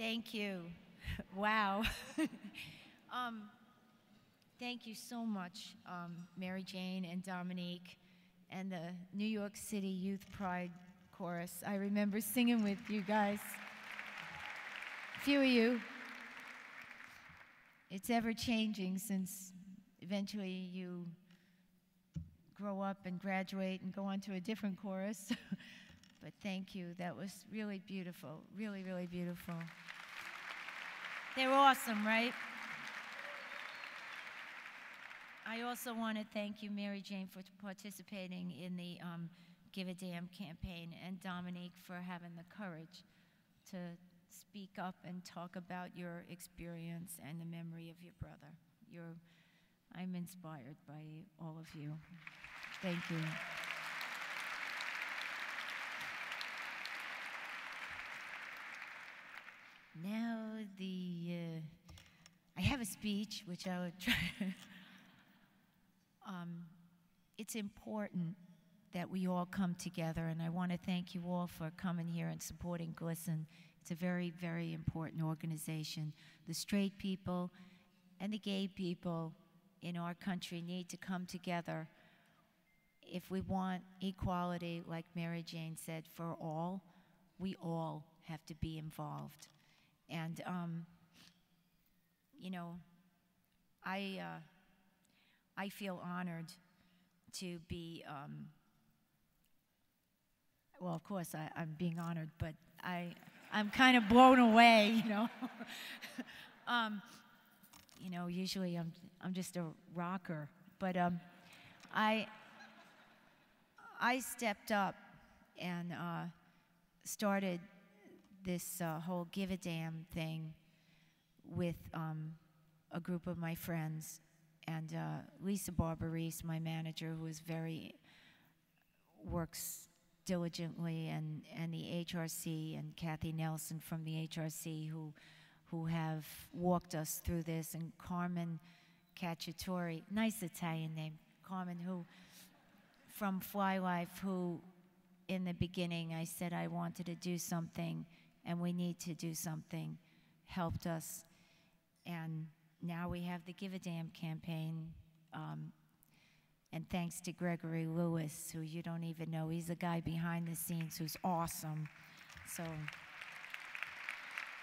Thank you. Wow. um, thank you so much, Mary Jane and Dominique, and the New York City Youth Pride Chorus. I remember singing with you guys. A few of you. It's ever changing since eventually you grow up and graduate and go on to a different chorus. But thank you. That was really beautiful. Really, really beautiful. They're awesome, right? I also want to thank you, Mary Jane, for participating in the Give a Damn campaign, and Dominique for having the courage to speak up and talk about your experience and the memory of your brother. I'm inspired by all of you. Thank you. Now I have a speech which I would try. It's important that we all come together, and I want to thank you all for coming here and supporting GLSEN. It's a very, very important organization. The straight people and the gay people in our country need to come together if we want equality, like Mary Jane said, for all. We all have to be involved. And, you know, I feel honored to be, well, of course I'm being honored, but I'm kind of blown away, you know. You know, usually I'm just a rocker, but I stepped up and started this whole Give a Damn thing with a group of my friends, and Lisa Barbarese, my manager, who works diligently, and the HRC, and Kathy Nelson from the HRC, who have walked us through this, and Carmen Cacciatore, nice Italian name, Carmen, who from Fly Life, who in the beginning I said I wanted to do something and we need to do something, helped us. And now we have the Give a Damn campaign. And thanks to Gregory Lewis, who you don't even know. He's the guy behind the scenes who's awesome. So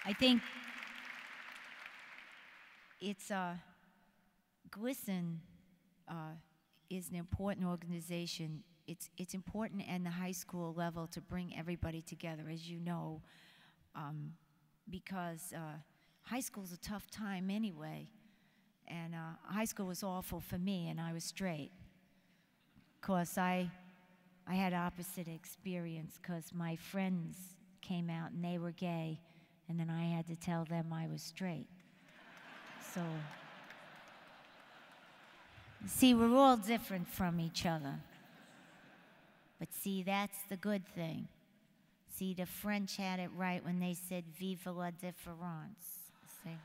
I think it's GLSEN is an important organization. It's important at the high school level to bring everybody together, as you know, because high school's a tough time anyway. And high school was awful for me, and I was straight. Because I had opposite experience, because my friends came out and they were gay, and then I had to tell them I was straight. So, see, we're all different from each other. But see, that's the good thing. See, the French had it right when they said, "Vive la différence." See?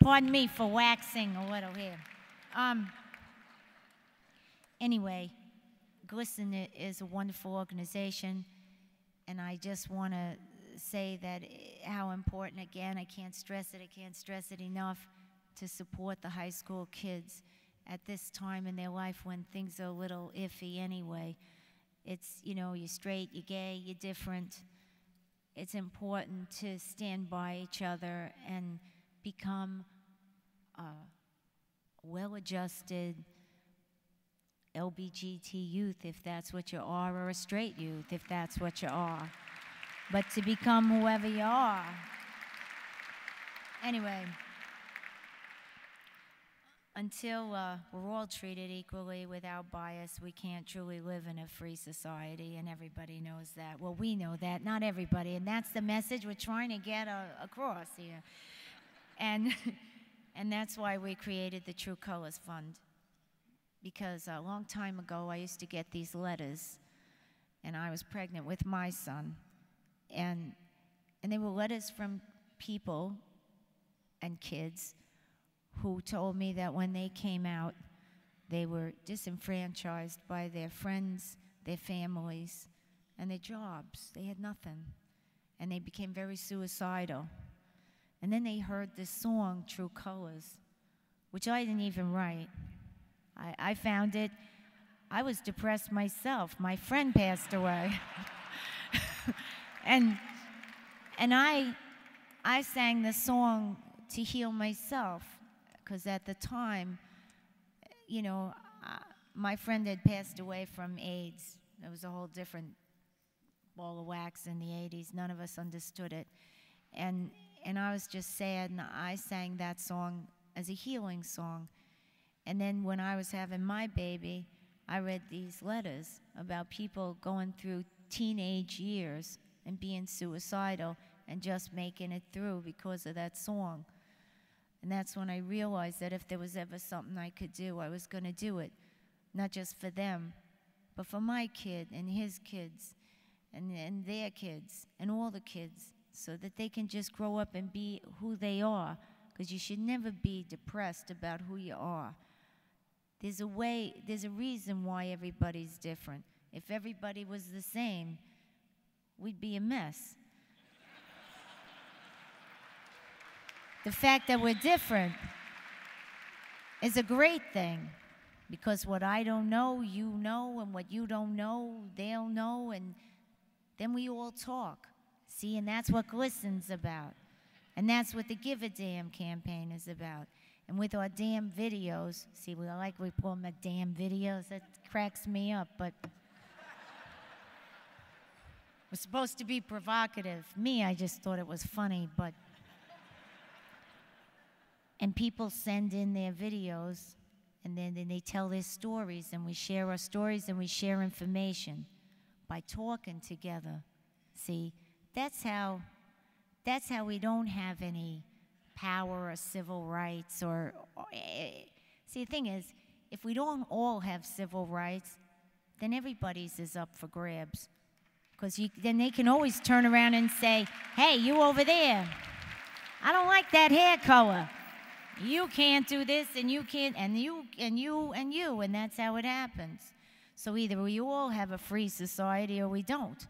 Pardon me for waxing a little here. Anyway, GLSEN is a wonderful organization, and I just want to say that how important, again, I can't stress it enough, to support the high school kids at this time in their life when things are a little iffy anyway. It's, you know, you're straight, you're gay, you're different. It's important to stand by each other and become well-adjusted LBGT youth, if that's what you are, or a straight youth, if that's what you are. But to become whoever you are. Anyway, until we're all treated equally without bias, we can't truly live in a free society, and everybody knows that. Well, we know that, not everybody, and that's the message we're trying to get across here. And, and that's why we created the True Colors Fund. Because a long time ago, I used to get these letters, and I was pregnant with my son. And they were letters from people and kids who told me that when they came out, they were disenfranchised by their friends, their families, and their jobs. They had nothing. and they became very suicidal. And then they heard this song, True Colors, which I didn't even write. I found it. I was depressed myself. My friend passed away. and I sang the song to heal myself, because at the time, you know, my friend had passed away from AIDS. It was a whole different ball of wax in the 80s. None of us understood it. And I was just sad, and I sang that song as a healing song. And then when I was having my baby, I read these letters about people going through teenage years and being suicidal and just making it through because of that song. And that's when I realized that if there was ever something I could do, I was going to do it. Not just for them, but for my kid and his kids and their kids and all the kids, so that they can just grow up and be who they are. Because you should never be depressed about who you are. There's a reason why everybody's different. If everybody was the same, we'd be a mess. The fact that we're different is a great thing, because what I don't know, you know, and what you don't know, they'll know, and then we all talk. See, and that's what GLSEN's about. And that's what the Give a Damn campaign is about. And with our damn videos, see, we call them the damn videos. That cracks me up, but we're supposed to be provocative. Me, I just thought it was funny, but. And people send in their videos, and then they tell their stories, and we share our stories, and we share information by talking together. See, that's how we don't have any power or civil rights or see, the thing is, if we don't all have civil rights, then everybody's is up for grabs. Because then they can always turn around and say, hey, you over there, I don't like that hair color. You can't do this, and you can't, and you, and that's how it happens. So either we all have a free society or we don't.